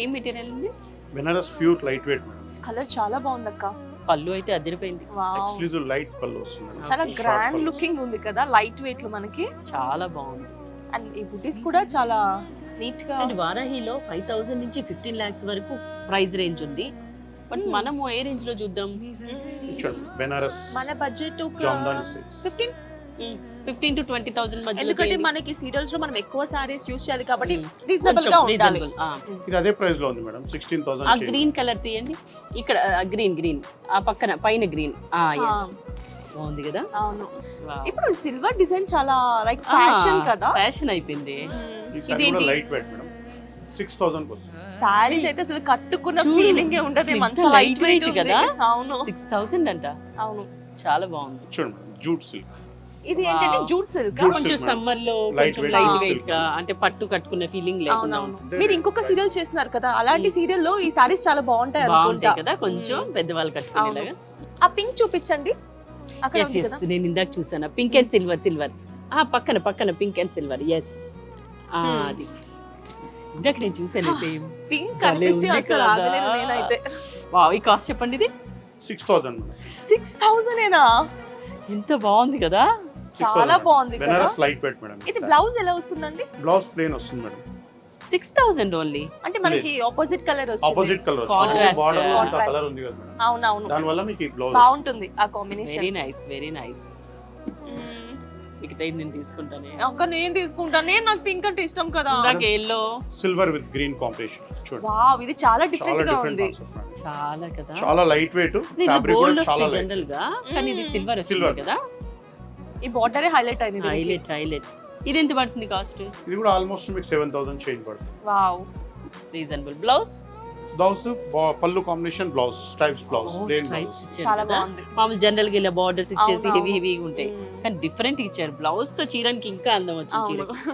ఏం మెటీరియల్ అండి? Banaras pure light weight madam. Colour చాలా బాగుంది అక్క. పళ్ళు అయితే అదిరిపోయింది. వావ్, ఎక్స్క్లూజివ్ లైట్ పళ్ళు వస్తుంది మేడం. చాలా Short గ్రాండ్ పళ్ళు. లుకింగ్ ఉంది కదా లైట్ వెయిట్ లో మనకి. చాలా బాగుంది. అండ్ ఈ బుటీస్ కూడా చాలా నీట్ గా. అండ్ వారాహిలో 5,000 నుంచి 15 lakhs వరకు ప్రైస్ రేంజ్ ఉంది. బట్ మనము ఏ రేంజ్ లో చూద్దాం? చూడండి బెనారస్ మన బడ్జెట్ జామ్దాని సిల్క్స్. 15 to 20,000 మధ్యలో. ఎందుకంటే మనకి సీరియల్స్ లో మనం ఎక్కువ సారీస్ యూస్ చేయాలి కాబట్టి కొంచెం రీజనబుల్ గా ఉండాలి. reasonable. ఇది అదే ప్రైస్ లో ఉంది మేడం. ఆ 16,000. గ్రీన్ కలర్ తీయండి. ఇక్కడ గ్రీన్ ఆ పక్కన పైన గ్రీన్. ఎస్, బాగుంది కదా. అవును. ఇప్పుడు సిల్వర్ డిజైన్ చాలా లైక్ ఫ్యాషన్ కదా. ఫ్యాషన్ అయిపోయింది. ఈ సారీ కూడా ఇదేంటి? Light weight madam. 6,000 కి వస్తుంది. సారీస్ అయితే అసలు కట్టుకున్న చూడు, ఫీలింగ్ ఏ ఉండదు. ఎంత అంత లైట్ lightweight వెయిట్ కదా. అవును 6,000 అంట. అవును. చాలా బాగుంది. చూడండి మేడం జూట్ సిల్క్. ఇది ఏంటంటే Wow. Jute silk. Jute కొంచెం silk, సమ్మర్ లో Light కొంచెం weight లైట్ silk. వెయిట్ గా, అంటే పట్టు కట్టుకున్న ఫీలింగ్ లేకుండా అవునవును. ఉంటుంది. మీరు ఇంకొక సీరియల్ చేస్తున్నారు కదా, అలాంటి సీరియల్ లో ఈ సారీస్ చాలా బాగుంటాయి అనుకుంటా. బాగుంటాయి కదా, కొంచెం పెద్దవాళ్ళు కట్టుకునేలాగా. ఆ పింక్ చూపించండి. అక్కడ ఎస్ ఉంది ఎస్, కదా. నేను ఇందాక చూసాను పింక్ అండ్ సిల్వర్. ఆ పక్కన పక్కన పింక్ అండ్ సిల్వర్. ఎస్, అది ఇందాక నేను చూసాను. సేమ్ పింక్ భలే కనిపిస్తే ఉంది అసలు కదా. ఆగలేను నేనైతే. వావ్, ఈ కాస్ట్ చెప్పండి. ఇది 6,000 మేడం. 6,000 ఏనా? ఎంత బాగుంది కదా. 6,000 చాలా మేడం. బాగుంది కదా. Banaras light weight madam. ఇది బ్లౌజ్ ఎలా వస్తుందండి? బ్లౌజ్ ప్లేన్ వస్తుంది మేడం. 6,000 ఓన్లీ. అంటే మనకి ఆపోజిట్ కలర్ వస్తుంది. Opposite colour Contrast. బార్డర్ లో Contrast. కలర్ ఉంది కదా మేడం. అవునవును, దాని వల్ల మీకు ఈ బ్లౌజ్ బాగుంటుంది ఆ combination. Very nice, very nice. మిగతా నేను తీసుకుంటానే. అక్క నేను తీసుకుంటాను, నాకు పింక్ అంటే ఇష్టం కదా. ఇందాక yellow. Silver with green combination. చూడండి వావ్, ఇది చాలా చాలా డిఫరెంట్ గా డిఫరెంట్ ఉంది. Concept madam. చాలా కదా. చాలా లైట్ వెయిట్. ఇది ఫ్యాబ్రిక్ గోల్డ్ కూడా చాలా వస్తుంది లైట్. జనరల్ గా, కానీ ఇది సిల్వర్ Silver. వస్తుంది కదా. ఈ బార్డర్ హైలైట్ అయింది దీనికి. Highlight highlight. ఇది ఎంత పడుతుంది కాస్ట్? ఇది కూడా ఆల్మోస్ట్ మీకు 7,000 చేంజ్ పడుతుంది. Wow, reasonable. బ్లౌజ్ బ్లౌజ్ పళ్ళు combination blouse stripes blouse plain stripes blouse. ఇచ్చారు చాలా కదా. బాగుంది. మామూలు జనరల్ గా ఇలా బార్డర్స్ ఇచ్చేసి అవును, హెవీ అవును. హెవీగా ఉంటాయి, కానీ డిఫరెంట్ ఇచ్చారు. బ్లౌజ్ తో చీరకి ఇంకా అందం వచ్చింది. అవును. చీరకి